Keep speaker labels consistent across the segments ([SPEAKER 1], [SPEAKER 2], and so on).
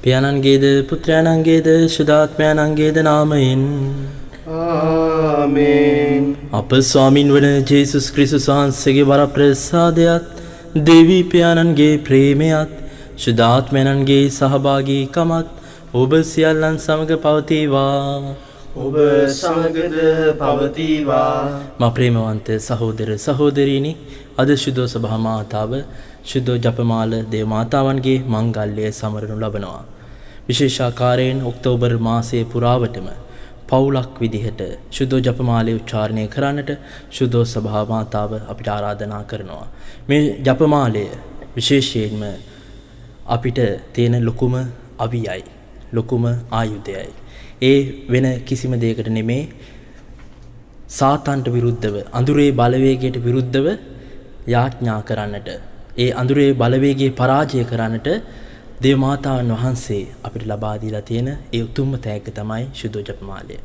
[SPEAKER 1] පියාණන්ගේද පුත්‍රයාණන්ගේද ශුද්ධාත්මයාණන්ගේද නාමයෙන්
[SPEAKER 2] ආමේන්.
[SPEAKER 1] අප ස්වාමින් වන ජේසුස් ක්‍රිස්තුස් වහන්සේගේ වරප්‍රසාදයත් දෙවි පියාණන්ගේ ප්‍රේමයත් ශුද්ධාත්මයන්ගේ සහභාගීකමත් ඔබ සියල්ලන් සමග පවතිවා.
[SPEAKER 2] ඔබ සමගද පවතිවා.
[SPEAKER 1] මා ප්‍රේමවන්ත සහෝදර සහෝදරීනි, අද ශුද්ධ සභා මාතාව ශුද්ධ ජපමාල දේව මාතාවන්ගේ මංගල්‍ය සමරනු ලබනවා. විශේෂාකාරයෙන් ඔක්තෝබර් මාසයේ පුරාවටම පවුලක් විදිහට ශුද්ධ ජපමාලය උච්චාරණය කරන්නට ශුද්ධ සභා මාතාව අපිට ආරාධනා කරනවා. මේ ජපමාලය විශේෂයෙන්ම අපිට තියෙන ලොකුම අවියයි, ලොකුම ආයුධයයි. ඒ වෙන කිසිම දෙයකට නෙමේ, සාතන්ට විරුද්ධව, අඳුරේ බලවේගයට විරුද්ධව යාඥා කරන්නට, ඒ අඳුරේ බලවේගය පරාජය කරන්නට දේව මාතාවන් වහන්සේ අපිට ලබා දීලා තියෙන ඒ උතුම්ම තෑග්ග තමයි ශුද්ධ ජපමාලය.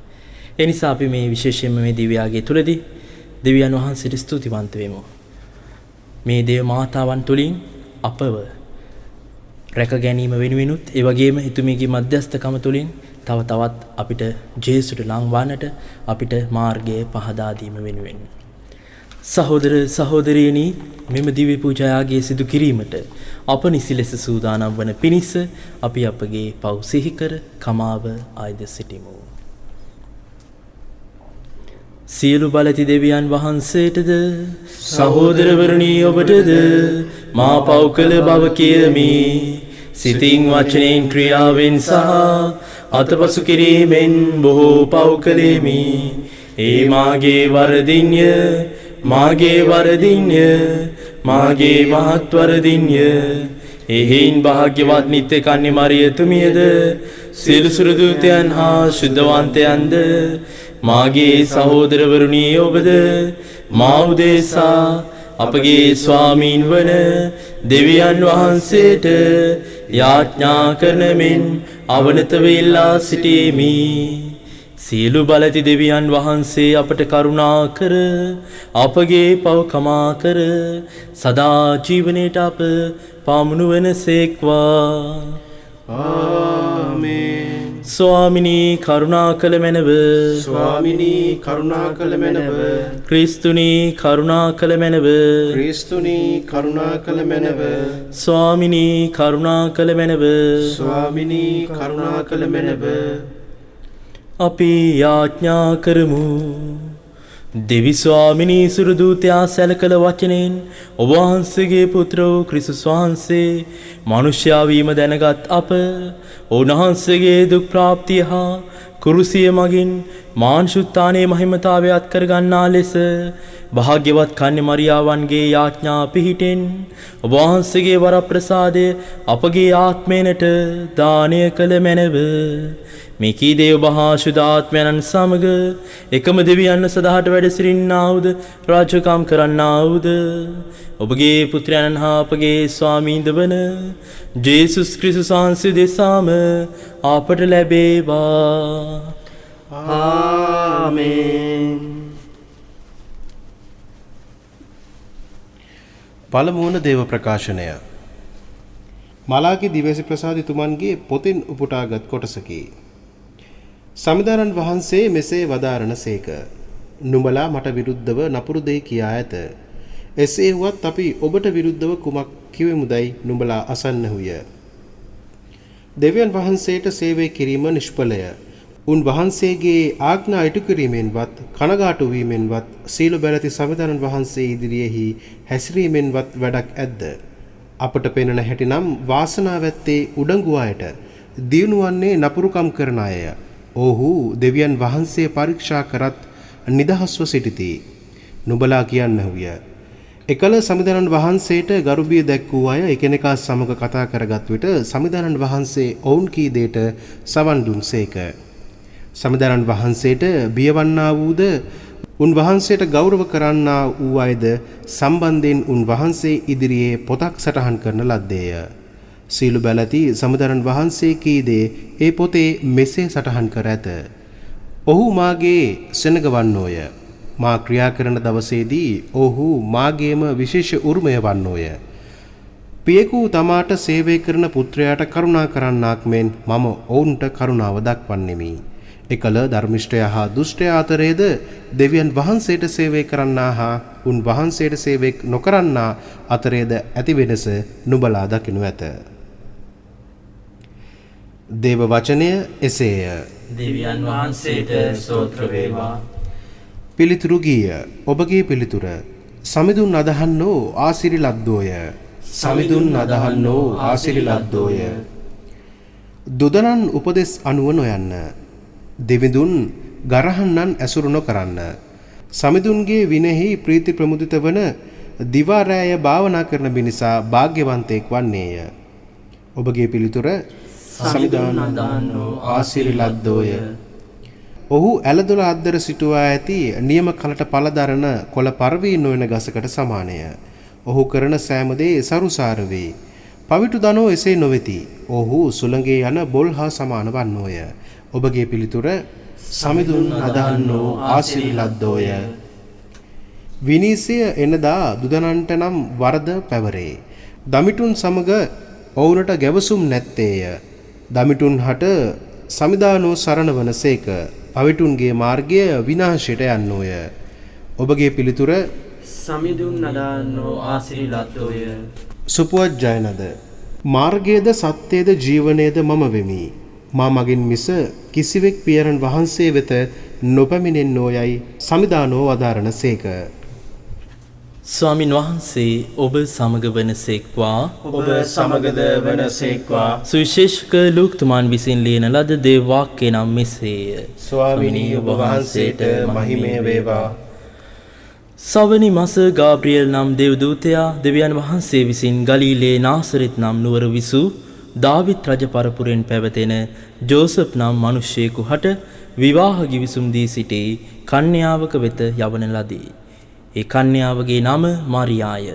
[SPEAKER 1] ඒ නිසා අපි මේ විශේෂයෙන්ම මේ දිව්‍යාගය තුලදී දෙවියන් වහන්සේට ස්තුතිවන්ත වෙමු. මේ දේව මාතාවන් තුලින් අපව රැක ගැනීම වෙනුවෙනුත්, ඒ වගේම එතුමියගේ මධ්‍යස්ථකම තුලින් තව තවත් අපිට ජේසුට ලං වන්නට, අපිට මාර්ගය පහදා දීම වෙනුවෙන්. සහෝදර සහෝදරියනි, මෙම දිව්‍ය පූජායාගය සිදු කිරීමට අප නිසි ලෙස සූදානම් වන පිණිස අපි අපගේ පව් සිහි කර කමාව ආයද සිටිමු. සියලු බලති දෙවියන් වහන්සේටද සහෝදරවරුනි ඔබටද මා පව් කළ බව කියමි. සිතින් වචනයෙන් ක්‍රියාවෙන් සහ අතපසු කිරීමෙන් බොහෝ පව් කළෙමි. ඒ මාගේ වරදින්ය, මාගේ වරදින්ය, මාගේ මහත් වරදින්ය. එහෙයින් භාග්‍යවත් නිත්‍ය කන්‍ය මරියතුමියද සියලු සුරදූතයන් හා ශුද්ධවන්තයන්ද මාගේ සහෝදරවරුනි ඔබද මා උදෙසා අපගේ ස්වාමීන් වන දෙවියන් වහන්සේට යාඥා කරන මෙන් අවනතව ඉල්ලා සිටීමි. සියලු බලති දෙවියන් වහන්සේ අපට කරුණා කර අපගේ පව් කමා කර සදා ජීවනයට අප පාමුණු වනසේක්වා.
[SPEAKER 2] ආමේන්.
[SPEAKER 1] ස්වාමිනී කරුණා කළ මැනව,
[SPEAKER 2] ස්වාමිනී කරුණා කළ මැනව,
[SPEAKER 1] ක්‍රිස්තුනී කරුණා කළ මැනව,
[SPEAKER 2] ක්‍රිස්තුනී කරුණා කළ මැනව,
[SPEAKER 1] ස්වාමිනී කරුණා කළ මැනව.
[SPEAKER 2] ස්වාමිනී කරුණා කළ මැනව.
[SPEAKER 1] අපි යාඥා කරමු. දෙවි ස්වාමිනී සුරදූතයා සැලකල වචනෙන් ඔබ වහන්සේගේ පුත්‍ර වූ ක්‍රිස්තුස් වහන්සේ මනුෂ්‍යයා වීම දැනගත් අප උන්වහන්සේගේ දුක් ප්‍රාප්තිය හා කුරුසිය මගින් මාංශුත්ථානයේ මහිමතාවය අත්කර ගන්නා ලෙස භාග්‍යවත් කන්‍ය මරියාවන්ගේ යාඥා පිහිටෙන් ඔබ වහන්සේගේ වරප්‍රසාදය අපගේ ආත්මයනට දානය කළ මැනව. මේ කී දේව මහා ශුද්ධාත්මයන් සමග එකම දෙවියන් සදාට වැඩ සිටින්නාවුද, රාජකම් කරන්නාවුද ඔබගේ පුත්‍රයන් හා අපගේ ස්වාමීන්ද වන ජේසුස් ක්‍රිස්තුස් වහන්සේ දෙසාම අපට ලැබේවා.
[SPEAKER 2] ආමේන්. පළමුවන දේව ප්‍රකාශනය මලාකී දිව්‍ය ප්‍රසාදිතුමන්ගේ පොතින් උපුටාගත් කොටසකි. සමිදානන් වහන්සේ මෙසේ වදාරණසේක. නුඹලා මට විරුද්ධව නපුරු දෙයි කියා ඇත. එසේ වුවත් අපි ඔබට විරුද්ධව කුමක් කිවෙමුදයි නුඹලා අසන්නහුය. දෙවියන් වහන්සේට සේවය කිරීම නිෂ්ඵලය. උන් වහන්සේගේ ආඥා ඉටු කිරීමෙන්වත් කනගාටු වීමෙන්වත් සීල බැලති සමිදානන් වහන්සේ ඉදිරියේහි හැසිරීමෙන්වත් වැඩක් ඇද්ද? අපට පෙනෙන හැටිනම් වාසනාව ඇත්තේ උඩඟු අයට, දියුණුවන්නේ නපුරුකම් කරන අය. ඔහු දෙවියන් වහන්සේ පරීක්ෂා කරත් නිදහස්ව සිටිති. නුඹලා කියන්නහුය. එකල සමිදානන් වහන්සේට ගරුබිය දැක් වූ අය එකිනෙකා සමග කතා කරගත් විට සමිදානන් වහන්සේ ඔවුන් කී දේට සවන් දුන්සේක. සමිදානන් වහන්සේට බියවන්නා වූද උන්වහන්සේට ගෞරව කරන්නා වූ අයද සම්බන්ධයෙන් උන්වහන්සේ ඉදිරියේ පොතක් සටහන් කරන ලද්දේය. සීලු බැලති සමිදානන් වහන්සේ කී දේ ඒ පොතේ මෙසේ සටහන් කර ඇත. ඔහු මාගේ සෙනග වන්නෝය. මා ක්‍රියා කරන දවසේදී ඔහු මාගේම විශේෂ උරුමය වන්නෝය. පියෙකු තමාට සේවය කරන පුත්‍රයාට කරුණා කරන්නාක් මෙන් මම ඔවුන්ට කරුණාව දක්වන්නෙමි. එකල ධර්මිෂ්ඨයා හා දුෂ්ටයා අතරේද දෙවියන් වහන්සේට සේවය කරන්නා හා උන් වහන්සේට සේවය නොකරන්නා අතරේද ඇති වෙනස නුඹලා දකිනු ඇත. දේව වචනය එසේය.
[SPEAKER 1] දෙවියන් වහන්සේට ස්තෝත්‍ර වේවා.
[SPEAKER 2] පිළිතුරු ගීය. ඔබගේ පිළිතුර සමිඳුන් අදහන්නෝ ආසිරි ලද්දෝය. සමිඳුන් අදහන්නෝ ආසිරි ලද්දෝය. දුදනන් උපදෙස් අනුව නොයන්න. දෙවිඳුන් ගරහන්නන් ඇසුරු නොකරන්න. සමිඳුන්ගේ විනෙහි ප්‍රීති ප්‍රමුදිත වන දිවා රැය භාවනා කරන මිනිසා වාග්යවන්තයෙක් වන්නේය. ඔබගේ පිළිතුර සමිඳුන් අදහන්නෝ ආසිරි ලද්දෝය. ඔහු ඇලදොල අද්දර සිටුවා ඇති නියම කලට පළදරන කොළ පරවී නොවන ගසකට සමානය. ඔහු කරන සෑම දේ සරුසාර වේ. පවිටු දනෝ එසේ නොවෙති. ඔහු සුළඟේ යන බොල් හා සමාන වන්නෝය. ඔබගේ පිළිතුර සමිඳුන් අදහන්නෝ ආසිරි ලද්දෝය. විනීසය එනදා දුදනන්ට නම් වරද පැවරේ. දමිටුන් සමග ඔවුනට ගැවසුම් නැත්තේය. දමිටුන් හට සමිදානෝ සරණ වනසේක. පවිටුන්ගේ මාර්ගය විනාශයට යන්නෝය. ඔබගේ පිළිතුර
[SPEAKER 1] සමිඳුන් අදහන්නෝ ආසිරි ලද්දෝය.
[SPEAKER 2] සුපුවත් ජයනද මාර්ගයේද සත්‍යයේද ජීවනයේද මම වෙමි. මා මගින් මිස කිසිවෙක් පියරන් වහන්සේ වෙත නොපැමිණෙන්නෝ යයි සමිදානෝ වදාරණ සේක.
[SPEAKER 1] ස්වාමින් වහන්සේ ඔබ සමග වනසේක්වා.
[SPEAKER 3] ඔබ සමගද වනසේක්වා.
[SPEAKER 1] සුවිශේෂක ලූක්තුමාන් විසින් ලියන ලද දේව වාක්‍ය නම් මෙසේය.
[SPEAKER 3] ස්වාමිනී ඔබ වහන්සේට මහිමය වේවා.
[SPEAKER 1] සවනි මස ගාබ්‍රියල් නම් දේවදූතයා දෙවියන් වහන්සේ විසින් ගලීලේ නාසරෙත් නම් නුවර විසූ දාවිත් රජ පරපුරෙන් පැවතෙන ජෝසප් නම් මිනිසෙකු හට විවාහ ගිවිසුම් දී සිටි කන්‍යාවක වෙත යවන ලදී. ඒ කන්‍යාවගේ නම මරියාය.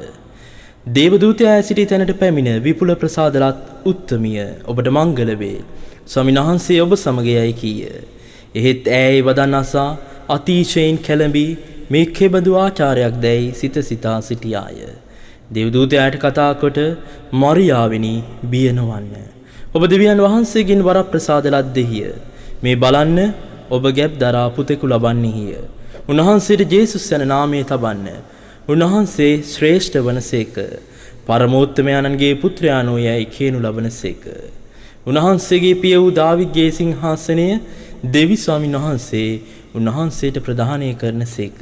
[SPEAKER 1] දේවදූතයා සිටි තැනට පැමිණ විපුල ප්‍රසාදලත් උත්තමිය ඔබට මංගල වේ. ස්වාමීන් වහන්සේ ඔබ සමග යයි කීය. එහෙත් ඈයි වදන් අසා අතිශයින් කැළඹී මේ කෙබඳු ආචාරයක් දැයි සිත සිතා සිටියාය. දේවදූතයාට කතා කොට මරියාවෙනි බිය නොවන්න. ඔබ දෙවියන් වහන්සේගෙන් වරප්‍රසාද ලද්දෙහිය. මේ බලන්න ඔබ ගැබ් දරා පුතෙකු ලබන්නේහිය. උන්වහන්සේට ජේසුස් යන නාමය තබන්න. උන්වහන්සේ ශ්‍රේෂ්ඨ වනසේක. පරමෝත්තමයන්ගේ පුත්‍රයාණෝ යයි කියනු ලබනසේක. උන්වහන්සේගේ පිය වූ දාවිද්ගේ සිංහාසනය දෙවි ස්වාමීන් වහන්සේ උන්වහන්සේට ප්‍රදානය කරනසේක.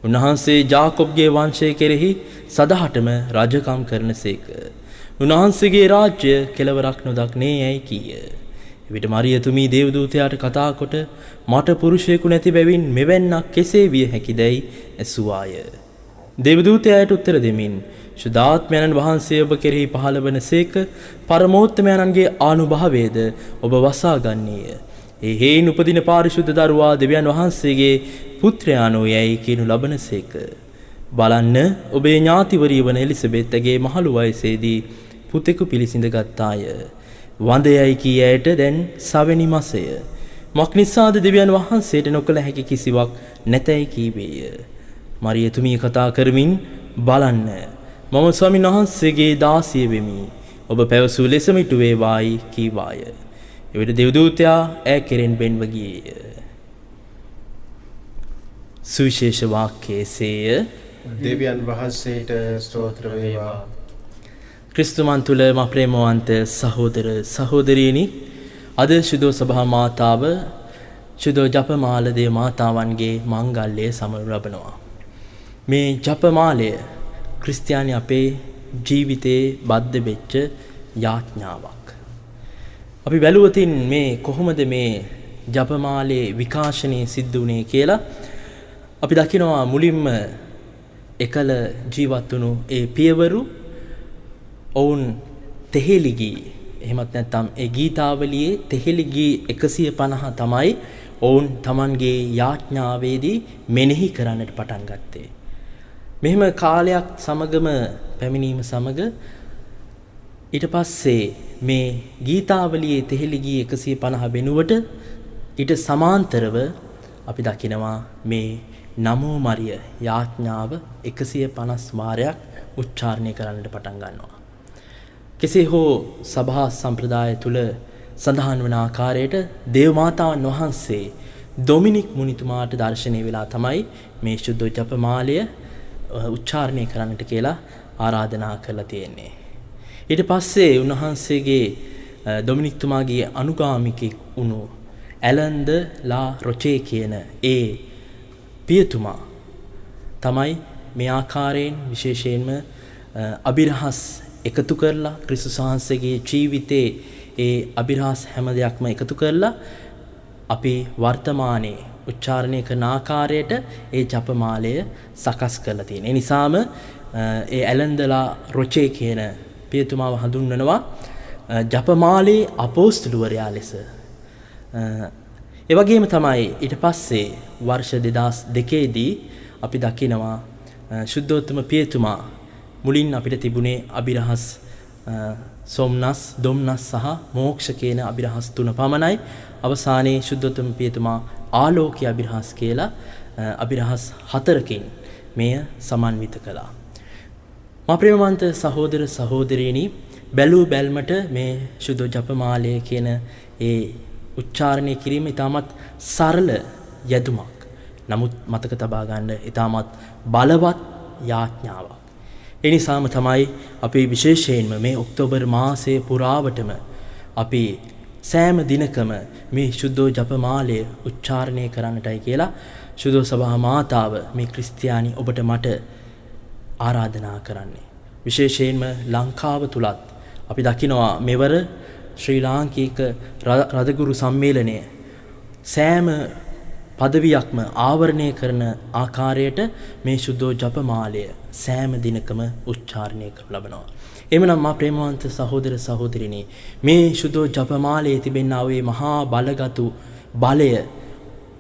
[SPEAKER 1] උන්වහන්සේ ජාකොබ්ගේ වංශය කෙරෙහි සදහටම රජකම් කරනසේක. උන්වහන්සේගේ රාජ්‍ය කෙලවරක් නොදක්නේ යයි කීය. එවිට මරියතුමී දේවදූතයාට කතා කොට මට පුරුෂයෙකු නැති බැවින් මෙවැන්නක් කෙසේ විය හැකිදැයි ඇසුවාය. දේවදූතයාට උත්තර දෙමින් ශුද්ධාත්මයන්න් වහන්සේ ඔබ කෙරෙහි පහළ වනසේක. පරමෝත්තමයන්ගේ ආනුභාවයද ඔබ වසා ගන්නේය. ඒ හේයින් උපදින පාරිශුද්ධ දරුවා දෙවියන් වහන්සේගේ පුත්‍රයාණෝ යැයි කියනු ලබනසේක. බලන්න ඔබේ ඥාතිවරිය වන එලිසබෙත්ගේ මහලු වයසේදී පුතෙකු පිළිසිඳ ගත්තාය. වඳයයි කී ඇයට දැන් සවැනි මසය. මක් නිසාද දෙවියන් වහන්සේට නොකළ හැකි කිසිවක් නැතැයි කීවේය. මරියතුමිය කතා කරමින් බලන්න මම ස්වාමීන් වහන්සේගේ දාසිය වෙමි. ඔබ පැවසූ ලෙසම ඉටු වේවායි කීවාය. එවිට දෙව්දූතයා ඈ කෙරෙන් බෙන්ව ගියේය. සුවිශේෂ වාක්‍යයේසේය.
[SPEAKER 2] දෙවියන් වහන්සේට ස්තෝත්‍ර වේවා.
[SPEAKER 1] ක්‍රිස්තුමන් තුල මා ප්‍රේමවන්ත සහෝදර සහෝදරියනි, අද ශුද්ධ සභා මාතාව ශුද්ධ ජපමාලදේ මාතාවන්ගේ මංගල්‍යය සමරු ලබනවා. මේ ජපමාලය ක්‍රිස්තියානි අපේ ජීවිතේ බද්ධ වෙච්ච යාඥාවක්. අපි බැලුවතින් මේ කොහොමද මේ ජපමාලේ විකාශනය සිද්ධ වුණේ කියලා අපි දකිනවා. මුලින්ම එකල ජීවත් වුණු ඒ පියවරු ඔවුන් තෙහෙලි ගී, එහෙමත් නැත්නම් ඒ ගීතාවලියේ තෙහෙලි ගී 150 තමයි ඔවුන් Tamanගේ යාඥාවේදී මෙනෙහි කරන්නට පටන් ගත්තේ. මෙහෙම කාලයක් සමගම පැමිණීම සමග ඊට පස්සේ මේ ගීතාවලියේ තෙහෙලි ගී 150 වෙනුවට ඊට සමාන්තරව අපි දකිනවා මේ නමෝ මරිය යාඥාව 150 වාරයක් උච්චාරණය කරන්නට පටන් ගන්නවා. කෙසේ හෝ සභා සම්ප්‍රදාය තුළ සඳහන් වන ආකාරයට දේව මාතාවන් වහන්සේ ඩොමිනික් මුනිතුමාට දර්ශනය වෙලා තමයි මේ ශුද්ධ ජපමාලය උච්චාරණය කරන්නට කියලා ආරාධනා කරලා තියෙන්නේ. ඊට පස්සේ උන්වහන්සේගේ ඩොමිනික්තුමාගේ අනුගාමිකෙක් වුණු ඇලන්ද ලා රොචේ කියන ඒ පියතුමා තමයි මේ ආකාරයෙන් විශේෂයෙන්ම අභිරහස් එකතු කරලා ක්‍රිස්තුස් වහන්සේගේ ජීවිතේ ඒ අභිරහස් හැම දෙයක්ම එකතු කරලා අපි වර්තමානයේ උච්චාරණය කරන ආකාරයට ඒ ජපමාලය සකස් කරලා තියෙනවා. ඒ නිසාම ඒ ඇලන්දලා රොචේ කියන පියතුමාව හඳුන්වනවා ජපමාලේ අපෝස්තලවරයා ලෙස. ඒ වගේම තමයි ඊට පස්සේ වර්ෂ 2002 දී අපි දකිනවා ශුද්ධෝත්තම පියතුමා මුලින් අපිට තිබුණේ අභිරහස් සොම්නස්, දොම්නස් සහ මෝක්ෂ කියන අභිරහස් තුන පමණයි. අවසානයේ ශුද්ධෝත්තම පියතුමා ආලෝකීය අභිරහස් කියලා අභිරහස් 4කින් මෙය සමන්විත කළා. මා ප්‍රේමවන්ත සහෝදර සහෝදරියනි, බැලූ බැල්මට මේ ශුද්ධ ජපමාලය කියන ඒ උච්චාරණය කිරීම ඉතාමත් සරල යදුමක්. නමුත් මතක තබා ගන්න ඉතාමත් බලවත් යාඥාවක්. ඒ නිසාම තමයි අපි විශේෂයෙන්ම මේ ඔක්තෝබර් මාසයේ පුරාවටම අපි සෑම දිනකම මේ ශුද්ධ ජපමාලය උච්චාරණය කරන්නටයි කියලා ශුද්ධ සභා මාතාව මේ ක්‍රිස්තියානි ඔබට මට ආරාධනා කරන්නේ. විශේෂයෙන්ම ලංකාව තුලත් අපි දකිනවා මෙවර ශ්‍රී ලාංකික රදගුරු සම්මේලනය සෑම පදවියක්ම ආවරණය කරන ආකාරයට මේ ශුද්ධ ජපමාලය සෑම දිනකම උච්චාරණය කරනු ලබනවා. එමනම් මා ප්‍රේමවන්ත සහෝදර සහෝදරිනි, මේ ශුද්ධ ජපමාලයේ තිබෙනා වූ මහා බලගතු බලය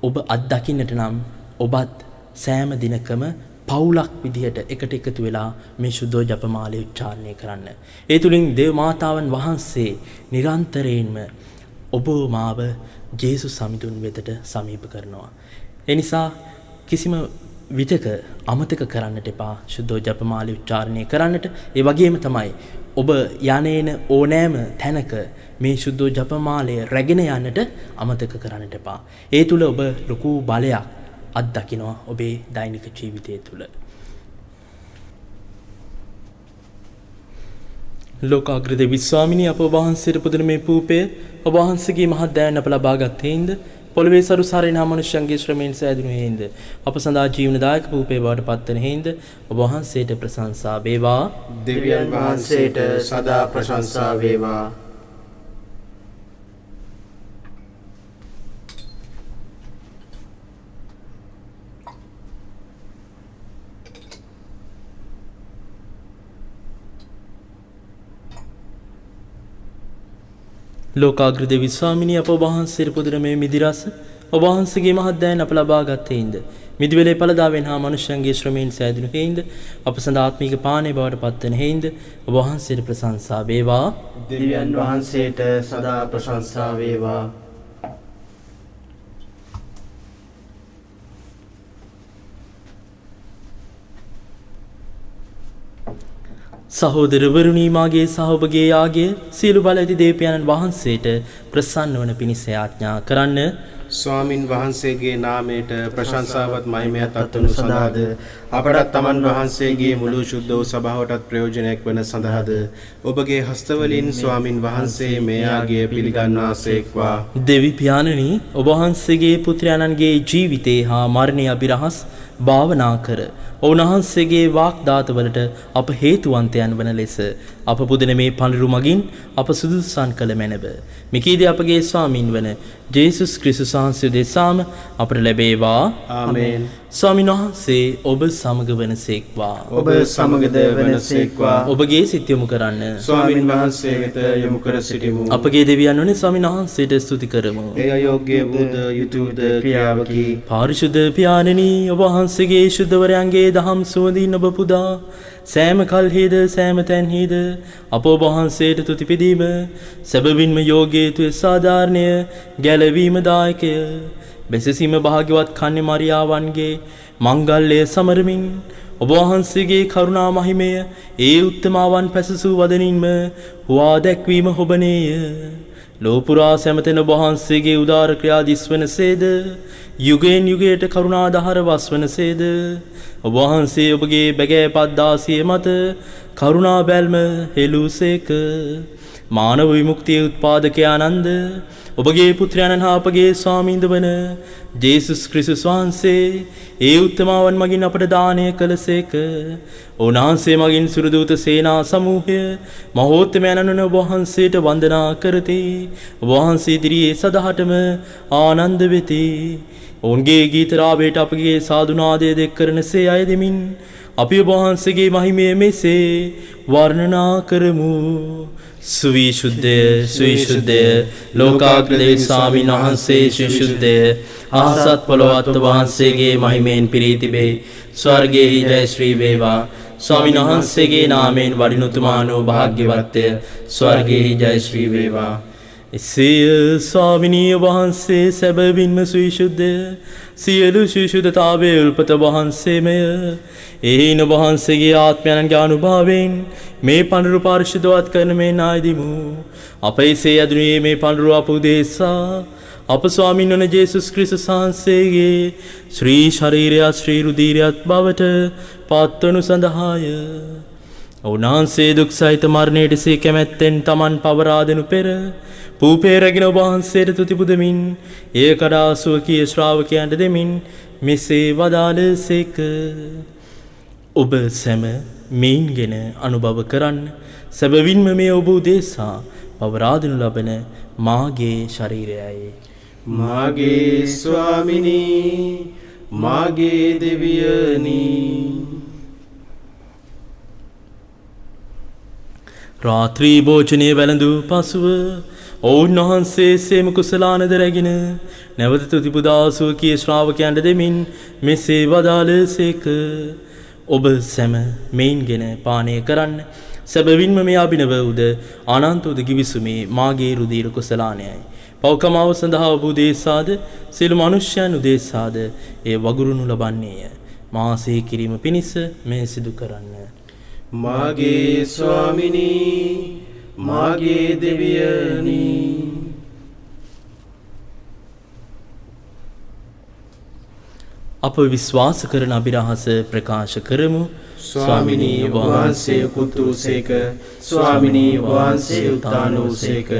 [SPEAKER 1] ඔබ අත්දකින්නට නම් ඔබත් සෑම දිනකම පවුලක් විදිහට එකට එකතු වෙලා මේ ශුද්ධ ජපමාලය උච්චාරණය කරන්න. ඒ තුලින් දේව මාතාවන් වහන්සේ නිරන්තරයෙන්ම ඔබ මාව ජේසුස් සමිඳුන් වෙතට සමීප කරනවා. ඒ නිසා කිසිම විටක අමතක කරන්නට එපා ශුද්ධ ජපමාලය උච්චාරණය කරන්නට. ඒ වගේම තමයි ඔබ යන්නේන ඕනෑම තැනක මේ ශුද්ධ ජපමාලය රැගෙන යන්නට අමතක කරන්නට එපා. ඒ තුල ඔබ ලොකු බලයක් අත්දකිනවා ඔබේ දෛනික ජීවිතය තුළ. ලෝකාග්‍රද විශ්වාමිනී අප වහන්සේට පුදන මේ පූපය ඔබ වහන්සේගේ මහත් දෑයන් අප ලබාගත් හේින්ද පොළවේ සරු සාරිනා මනුෂ්‍යයන්ගේ ශ්‍රමයෙන් සෑදුණු හේින්ද අප සඳහා ජීවනදායක පූපේ බවට පත්වන හේින්ද ඔබ වහන්සේට ප්‍රශංසා වේවා.
[SPEAKER 3] දෙවියන් වහන්සේට සදා ප්‍රශංසා වේවා.
[SPEAKER 1] ලෝකාග්‍රද විශ්වාමිනී අප වහන්සේට පුදන මේ මිදිරස ඔබ වහන්සේගේ මහත් දෑයන් අප ලබාගත් හේින්ද මිදිවෙලේ පළදාවෙන් හා මනුෂ්‍යයන්ගේ ශ්‍රමයෙන් සෑදුණු හේින්ද අප සඳහා ආත්මික පානය බවට පත්වන හේින්ද ඔබ වහන්සේට ප්‍රශංසා වේවා.
[SPEAKER 3] දෙවියන් වහන්සේට සදා ප්‍රශංසා වේවා.
[SPEAKER 1] සහෝදරවරුනි, මාගේ සහ ඔබගේ යාගය සියලු බල ඇති දේවයන්න් වහන්සේට ප්‍රසන්න වන පිණිස යාඥා කරන්න.
[SPEAKER 3] ස්වාමින් වහන්සේගේ නාමයට ප්‍රශංසාවත් මහිමයත් අත්වනු සඳහාද අපටත් තමන් වහන්සේගේ මුළු ශුද්ධ වූ සභාවටත් ප්‍රයෝජනයක් වන සඳහාද ඔබගේ හස්තවලින් ස්වාමින් වහන්සේ මේ යාගය පිළිගන්නාසේක්වා.
[SPEAKER 1] දෙවි පියාණනි, ඔබ වහන්සේගේ පුත්‍රයාණන්ගේ ජීවිතේ හා මරණය අභිරහස් භාවනා කර ඔවුන්වහන්සේගේ වාග්දාතවලට අප හේතුවන්තයන් වන ලෙස අප පුදන මේ පඬුරු මගින් අප සුදුසුසන් කළ මැනව. මිකීද අපගේ ස්වාමින් වන ජේසුස් ක්‍රිස්තුස් වහන්සේ දෙසාම අපට ලැබේවා.
[SPEAKER 3] ආමේන්.
[SPEAKER 1] ස්වාමීන් වහන්සේ ඔබ සමග වනසේක්වා.
[SPEAKER 3] ඔබ සමගද වනසේක්වා.
[SPEAKER 1] ඔබගේ සිත යොමු කරන්න.
[SPEAKER 3] ස්වාමින් වහන්සේ වෙත යොමු කර සිටිමු.
[SPEAKER 1] අපගේ දෙවියන් වනේ ස්වාමීන් වහන්සේට ස්තුති කරමු.
[SPEAKER 3] ඒ අයෝග්‍ය වූද යුතුයද ක්‍රියාවකි.
[SPEAKER 1] පාරිශුද්ධ පියාණනි, ඔබ වහන්සේගේ ශුද්ධවරයන්ගේ දහම් සුවඳින් ඔබ පුදා සෑම කල්හිද සෑම තැන්හිද අප ඔබ වහන්සේට තුති පිදීම සැබවින්ම යෝග්‍ය යුතු සාධාරණය ගැලවීම දායකය බෙසසීම භාග්‍යවත් කන්‍ය මරියාවන්ගේ මංගල්‍ය සමරමින් ඔබ වහන්සේගේ කරුණා මහිමය ඒ උත්තමාවන් පැසසූ වදනින්ම හුවා දැක්වීම හොබනේය. ලෝපුරා සැමතෙන ඔබ වහන්සේගේ උදාර ක්‍රියා දිස්වනසේද යුගයෙන් යුගයට කරුණා දහර වස්වනසේද ඔබ වහන්සේ ඔබගේ බැගෑපත් දාසිය මත කරුණා බැල්ම හෙළුසේක. මානව විමුක්තිය උත්පාදකයානන්ද ඔබගේ පුත්‍රයන්න් හා අපගේ ස්වාමීන්ද වන ජේසුස් ක්‍රිස්තුස් වහන්සේ ඒ උත්තමාවන් මගින් අපට දානය කළසේක. උන්වහන්සේ මගින් සුරදූත සේනා සමූහය මහෝත්තමයන්න් ඔබ වහන්සේට වන්දනා කරති. ඔබ වහන්සේ ඉදිරියේ සදහටම ආනන්ද වෙති. ඔවුන්ගේ ගීත රාවයට අපගේ සාදුනාදය දෙක් කරනසේ අය දෙමින් අපි ඔබ වහන්සේගේ මහිමය මෙසේ වර්ණනා කරමු. සුවිශුද්ධය සුවිශුද්ධය ලෝකාග්‍රදේ ස්වාමීන් වහන්සේ සුවිශුද්ධය ආසත් පොළොවත් වහන්සේගේ මහිමයෙන් පිරී තිබේ. ස්වර්ගයේ ජය ශ්‍රී වේවා. ස්වාමීන් වහන්සේගේ නාමයෙන් වඩිනුතුමානෝ භාග්‍යවත්ය. ස්වර්ගයේ ජය ශ්‍රී වේවා. එසේය ස්වාමිනී වහන්සේ සැබවින්ම සුවිශුද්ධය. සියලු සුවිශුද්ධතාවයේ උල්පත වහන්සේමය. එහින වහන්සේගේ ආත්මයන්ගේ අනුභවයෙන් මේ පඬුරු පාරිශුද්ධවත් කරන මේ නායදිමු. අප එසේ යදුනේ මේ පඬුරු අප උදෙසා අප ස්වාමීන් වන ජේසුස් ක්‍රිස්තුස් වහන්සේගේ ශ්‍රී ශරීරයත් ශ්‍රී රුධිරයත් බවට පත්වනු සඳහාය. උන්වහන්සේ දුක් සහිත මරණයට සේ කැමැත්තෙන් තමන් පවරා දෙනු පෙර පූපේ රැගෙන ඔබ වහන්සේට තුති පුදමින් ඒ කඩා සුවකීය ශ්‍රාවකයන්ට දෙමින් මෙසේ වදාළසේක. ඔබ සැම මෙයින්ගෙන අනුභව කරන්න. සැබවින්ම මේ ඔබ උදෙසා පවරා දෙනු ලබන මාගේ ශරීරයයි.
[SPEAKER 3] මාගේ ස්වාමිනී මාගේ දෙවියනි.
[SPEAKER 1] රාත්‍රී භෝජනය වැළඳූ පසුව ඔවුන් වහන්සේ සේම කුසලානද රැගෙන නැවත තුති පුදා සුවකීය ශ්‍රාවකයන්ට දෙමින් මෙසේ වදාළසේක. ඔබ සැම මෙයින්ගෙන පානය කරන්න. සැබවින්ම මේ අභිනව උද අනන්ත උද ගිවිසුමේ මාගේ රුධිර කුසලානයයි. පව්කමාව සඳහා ඔබ උදෙසාද සියලු මනුෂ්‍යයන් උදෙසාද ඒ වගුරුනු ලබන්නේය. මාසේ කිරීම පිණිස මේ සිදු කරන්න.
[SPEAKER 3] මාගේ ස්වාමිනී මාගේ දෙවියනි.
[SPEAKER 1] අප විශ්වාස කරන අභිරහස ප්‍රකාශ කරමු.
[SPEAKER 3] ස්වාමිනී වහන්සේ කුතුසේක. ස්වාමිනී වහන්සේ උත්තානෝසේක.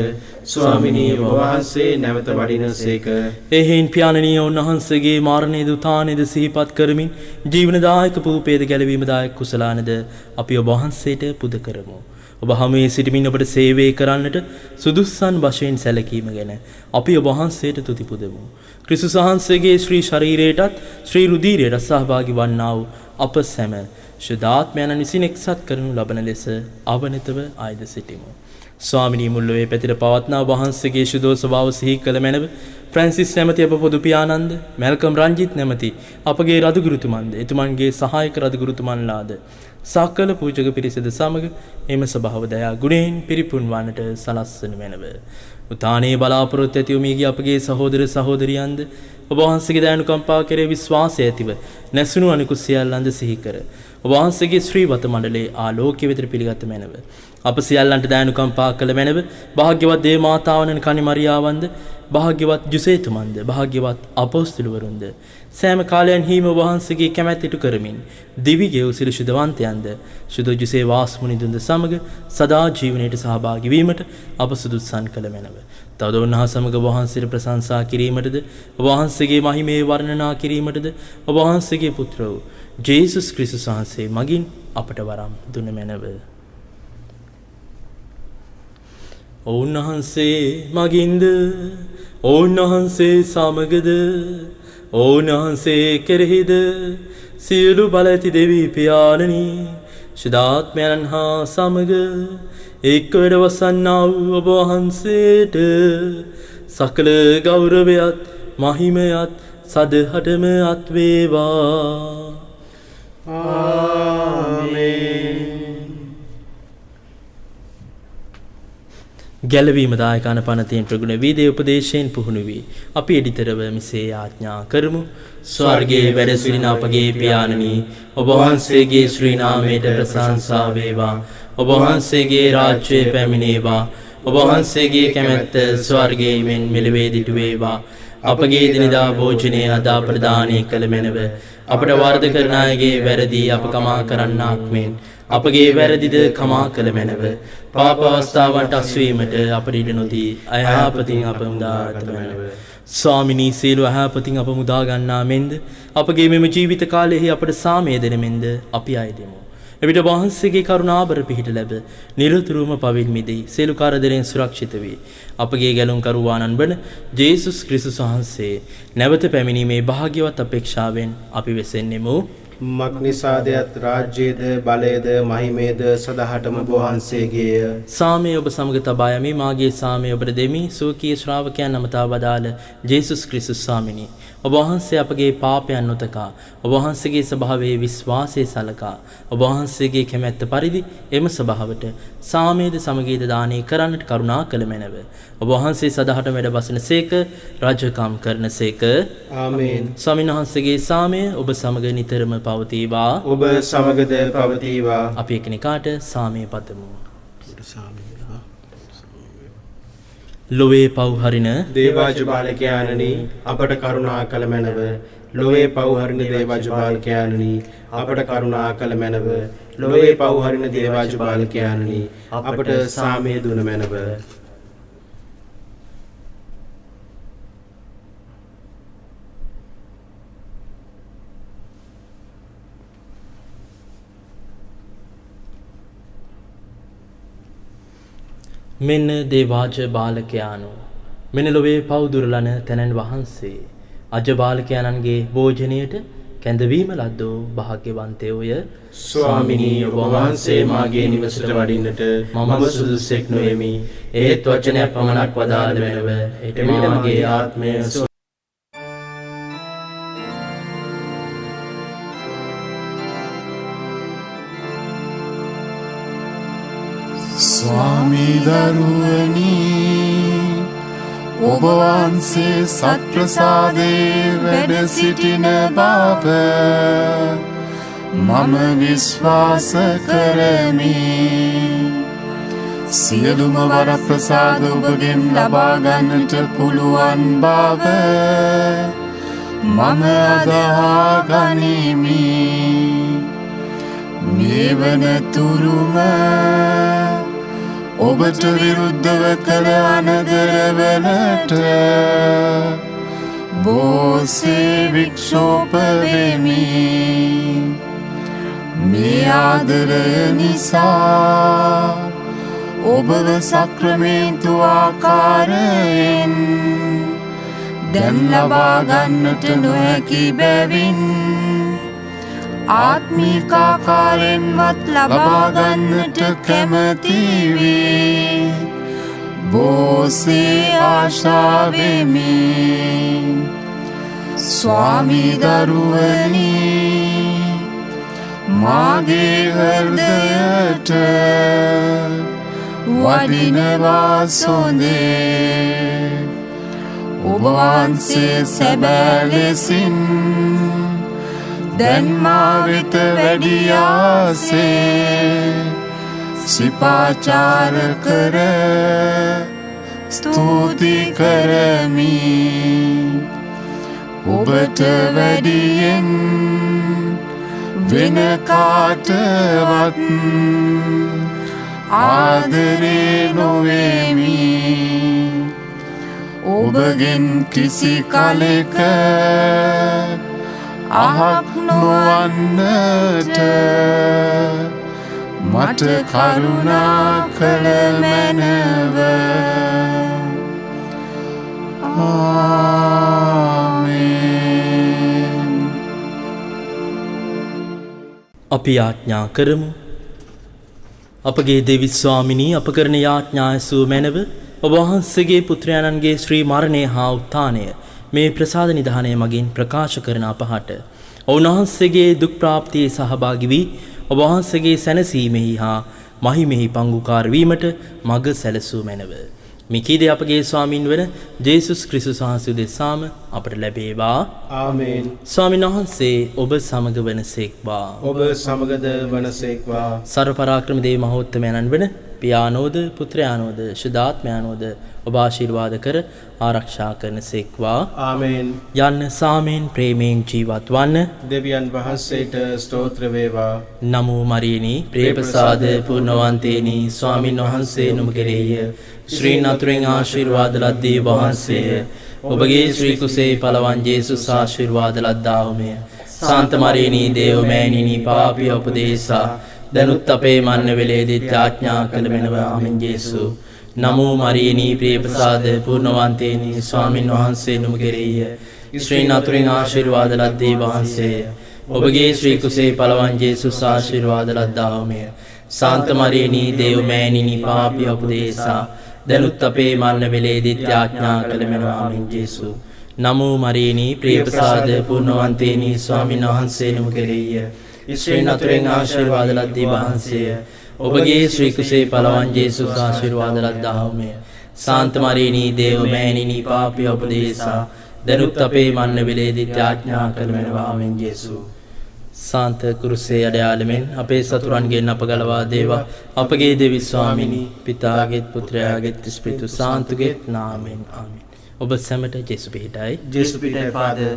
[SPEAKER 3] ස්වාමිනී වහන්සේ නැවත වඩිනසේක.
[SPEAKER 1] එහෙන් පියාණනී වහන්සේගේ මාරණේද උත්ථානේද සිහිපත් කරමින් ජීවනදායක පූපේද ගැලවීමදායක කුසලානද අපි ඔබ වහන්සේට පුද කරමු. ඔබ හැමේ සිටමින් ඔබට සේවය කරන්නට සුදුස්සන් වශයෙන් සැලකීම ගැන අපි ඔබ වහන්සේට තුති පුදමු. ක්‍රිස්තුස් වහන්සේගේ ශ්‍රී ශරීරයටත් ශ්‍රී රුධිරයටත් සහභාගී වන්නා වූ අප සැම ශුද්ධාත්මයන් විසින් එක්සත් කරනු ලබන ලෙස අවනතව ආයද සිටිමු. ස්වාමිනී මුල්ලොවේ පැතිර පවත්නා වහන්සේගේ ශුද්ධ ස්වභාව සිහි කළ මැනව ෆ්‍රැන්සිස් නැමැති අප පොදු පියානන්ද, මැල්කම් රංජිත් නැමැති අපගේ රදුගුරුතුමන්ද, එතුමන්ගේ සහායක රදුගුරුතුමන්ලාද සකල පූජක පිරිසද සමග එම සභාව දයා ගුණයෙන් පිරිපුන් වන්නට සලස්වනු මැනව. උතානේ බලාපොරොත්තු ඇති වූ මීගේ අපගේ සහෝදර සහෝදරියන්ද ඔබ වහන්සේගේ දයානුකම්පා කෙරේ විශ්වාසය ඇතිව නැසුණු අනිකුත් සියල්ලන්ද සිහි කර ඔබ වහන්සේගේ ශ්‍රී වත මණ්ඩලයේ ආලෝකයේ වෙතට පිළිගත් මැනව. අප සියල්ලන්ට දයානුකම්පා කළ මැනව. භාග්‍යවත් දේව මාතාවණන් කනි මරියාවන්ද, භාග්‍යවත් ජුසේතුමන්ද, භාග්‍යවත් අපොස්තුලවරුන්ද සෑම කාලයන්හිම වහන්සේගේ කැමැත්ත ඉටු කරමින් දිවිගෙව් සිළු ශුද්ධවන්තයන්ද ශුද්ධ ජුසේ වාස්මුනිදුන්ද සමග සදා ජීවනයට සහභාගී වීමට අප සුදුස්සන් කළ මැනව. තවද උන්වහන්සේ සමග වහන්සේට ප්‍රශංසා කිරීමටද වහන්සේගේ මහිමේ වර්ණනා කිරීමටද වහන්සේගේ පුත්‍ර වූ ජේසුස් ක්‍රිස්තුස් වහන්සේ මගින් අපට වරම් දුන මැනව. ඔවුන්වහන්සේ මගින්ද ඔවුන්වහන්සේ සමගද ඔවුන්වහන්සේ කෙරෙහිද සියලු බල ඇති දෙවී පියාණනි ශුද්ධාත්මයන් හා සමග එක් වැඩවසන්නා වූ ඔබ වහන්සේට සකල ගෞරවයත් මහිමයත් සදහටම අත්වේවා.
[SPEAKER 3] ආමේන්.
[SPEAKER 1] ගැලවීම දායකන පනතියෙන් ප්‍රගුණ වී දේ උපදේශයෙන් පුහුණු වී අපි එඩිතරව මෙසේ ආඥා කරමු. ස්වර්ගයේ වැඩ සිටින අපගේ පියාණනි, ඔබ වහන්සේගේ ශ්‍රී නාමයට ප්‍රශංසා වේවා. ඔබ වහන්සේගේ රාජ්‍යය පැමිණේවා. ඔබ වහන්සේගේ කැමැත්ත ස්වර්ගයේ මෙන් මෙලොවේ දිටු වේවා. අපගේ දිනදා භෝජනය අද අපට දානය කළ මැනව. අපට වරද කරන අයගේ වැරදි අප කමා කරන්නාක් මෙන් අපගේ වැරදිද කමා කළ මැනව. පාප අවස්ථාවන්ට අස්වීමට අපට ඉඩ නොදී අයහපතින් අප මුදාගත මැනව. ස්වාමිනී, සියලු අයහපතින් අප මුදා ගන්නා මෙන්ද අපගේ මෙම ජීවිත කාලයෙහි අපට සාමය දෙන මෙන්ද අපි අය දෙමු. එවිට වහන්සේගේ කරුණාබර පිහිට ලැබ නිරතුරුවම පවින් මිදී සියලු කරදරෙන් සුරක්ෂිත වී අපගේ ගැලුම් කරුවාණන් වන ජේසුස් ක්‍රිස්තුස් වහන්සේ නැවත පැමිණීමේ භාග්‍යවත් අපේක්ෂාවෙන් අපි වෙසෙන්නෙමු.
[SPEAKER 3] මක්නිසාදයත් රාජ්‍යයේද බලයද මහිමේද සදහටම වහන්සේගේය.
[SPEAKER 1] සාමය ඔබ සමග තබා යමි. මාගේ සාමය ඔබට දෙමි. සුවකීය ශ්‍රාවකයන් නමතා වදාළ ජේසුස් ක්‍රිස්තුස් ස්වාමිනී, ඔබ වහන්සේ අපගේ පාපයන් නොතකා ඔබ වහන්සේගේ ස්වභාවයේ විශ්වාසය සලකා ඔබ වහන්සේගේ කැමැත්ත පරිදි එම ස්වභාවට සාමයේද සමගීද දානය කරන්නට කරුණා කළ මැනව. ඔබ වහන්සේ සදහට වැඩ බසිනසේක, රජකම් කරනසේක.
[SPEAKER 3] ආමේන්.
[SPEAKER 1] ස්වාමීන් වහන්සේගේ සාමය ඔබ සමග නිතරම පවතිවා.
[SPEAKER 3] ඔබ සමගද පවතිවා.
[SPEAKER 1] අපි එකිනෙකාට සාමය පතමු. ලොවේ පව් හරින
[SPEAKER 3] දේවාජපාලකයාණනි, අපට කරුණා කළ මැනව. ලොවේ පව් හරින දේවාජපාලකයාණනි, අපට කරුණා කළ මැනව. ලොවේ පව් හරින දේවාජපාලකයාණනි, අපට සාමය දුන මැනව.
[SPEAKER 1] මෙන්න දේවාජ බාලකයානු, මෙන ලොවේ පවුදුරලන තැනන් වහන්සේ අජ බාලකයාණන්ගේ භෝජනයට කැඳවීම ලද්දෝ භාග්‍යවන්තයෝය.
[SPEAKER 3] ස්වාමිනී, ඔබ වහන්සේ මාගේ නිවසට වඩින්නට මම සුදුසෙක් නොෙමි. ඒත් වචනයක් පමණක් වදාළ මැනව. එවිට මගේ ආත්මය
[SPEAKER 4] ස්වාමී දරුවනි, ඔබ වහන්සේ සත්ප්‍රසාදේ වැඩ සිටින බව මම විශ්වාස කරමි. සියලුම වරප්‍රසාද ඔබගෙන් ලබා ගන්නට පුළුවන් බව මම අදහා ගනිමි. මේ වනතුරුම ඔබට විරුද්ධව කළ අනදරවලට බෝසේ වික්ෂෝප වෙමි. මේ ආදරය නිසා ඔබව සක්‍රමේන්තු ආකාරයෙන් දැන් ලබා ගන්නට නොහැකි බැවින් ආත්මික ආකාරයෙන්වත් ලබා ගන්නට කැමැති වී බෝසේ ආශා වෙමි. ස්වාමී දරුවනි, මාගේ හෘදයට වඩිනවා සොඳේ. ඔබ වහන්සේ සැබෑ ලෙසින් දැන් මා වෙත වැඩියාසේ සිපාචාර කර ස්තුති කරමි. ඔබට වැඩියෙන් වෙන කාටවත් ආදරේ නොවෙමි. ඔබගෙන් කිසි කලෙක අහක් නොවන්නට මට කරුණා කළ මැනව. ආමේන්.
[SPEAKER 1] අපි යාඥා කරමු. අපගේ දෙවි ස්වාමිනී, අප කරන යාඥා ඇසූ මැනව ඔබ වහන්සේගේ පුත්‍රයාණන්ගේ ශ්‍රී මරණය හා උත්ථානය මේ ප්‍රසාද නිධානය මගින් ප්‍රකාශ කරන අපහට ඔවුන්වහන්සේගේ දුක් ප්‍රාප්තියේ සහභාගී වී ඔබ වහන්සේගේ සැනසීමෙහි හා මහිමෙහි පංගුකාර වීමට මඟ සැලසූ මැනව. මේ කීද අපගේ ස්වාමින් වන ජේසුස් ක්‍රිස්තුස් වහන්සේ දෙසාම අපට ලැබේවා.
[SPEAKER 3] ආමේන්.
[SPEAKER 1] ස්වාමීන් වහන්සේ ඔබ සමග වනසේක්වා.
[SPEAKER 3] ඔබ සමගද වනසේක්වා.
[SPEAKER 1] සර්ව පරාක්‍රම දේව මහෝත්තමයන්න් වන පියානෝද පුත්‍රයානෝද ශුද්ධාත්මයානෝද ඔබ ආශිර්වාද කර ආරක්ෂා කරනසේක්වා.
[SPEAKER 3] ආමේන්.
[SPEAKER 1] යන්න සාමයෙන් ප්‍රේමයෙන් ජීවත් වන්න.
[SPEAKER 3] දෙවියන් වහන්සේට ස්තෝත්‍ර වේවා.
[SPEAKER 1] නමෝ මරියනි ප්‍රේමසාද පූර්ණවන්තේනි ස්වාමින් වහන්සේ නුඹ කෙරෙහිය. ශ්‍රී නතුරෙන් ආශිර්වාද ලද්දේ වහන්සේය. ඔබගේ ශ්‍රී කුසේ පලවන් ජේසුස් ආශිර්වාද ලද්දාහුමය. සාන්ත මරියනි දේව මෑණිනි පාපී උපදේශා දනුත් අපේ මන්න වෙලේදී යාඥා කළ මෙනව. ආමෙන් ජේසු. නමෝ මරියනි ප්‍රේමසාද පූර්ණවන්තේනි ස්වාමින් වහන්සේ නුඹ කෙරෙහිය. ශ්‍රී නතුරෙන් ආශිර්වාද ලද්දේ වහන්සේය. ඔබගේ ශ්‍රී කුසේ පලවන් ජේසුස් ආශිර්වාද ලද්දාහුමය. සාන්ත මරියනි දේව මෑණිනි පාපී උපදේශා දනුත් අපේ මන්න වෙලේදී යාඥා කළ මෙනව. ආමෙන් ජේසු. නමෝ මරියනි ප්‍රේමසාද පූර්ණවන්තේනි ස්වාමින් වහන්සේ නුඹ කෙරෙහිය. ශ්‍රී නතුරෙන් ආශිර්වාද ලද්දේ වහන්සේය. ඔබගේ ශ්‍රී කුසේ පලවන් ජේසුස් ආශිර්වාද ලද්දාහුමය. සාන්ත මරියනි දේව මෑණිනි පාපී උපදේශා දනුත් අපේ මන්න වෙලේදී යාඥා කළ මෙනව. ආමෙන් ජේසු. සාන්ත කුරුසේ අඩයාලමෙන් අපේ සතුරන්ගෙන් අප ගලවා දේවා. අපගේ දෙවි ස්වාමිනී පිතාගේත් පුත්‍රයාගේත් ස්පිරිතු සාන්තුගේත් නාමයෙන්. ආමෙන්. ඔබ සැමට ජේසු පිහිටයි.
[SPEAKER 3] ජේසු පිටයි ෆාදර්.